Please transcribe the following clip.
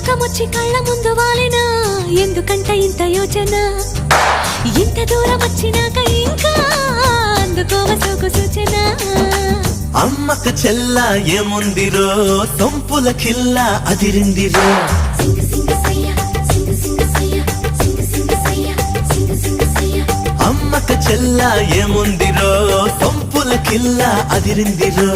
లోకమొచ్చి కళ్ళ ముందు వాలినా ఎందుకంట ఇంత యోచన ఇంత దూరం వచ్చినాక ఇంకా అందుకోవ సోకు సూచన అమ్మకు చెల్ల ఏముందిరో సొంపుల కిల్ల అదిరిందిరో అమ్మకు చెల్ల ఏముందిరో సొంపుల కిల్ల అదిరిందిరో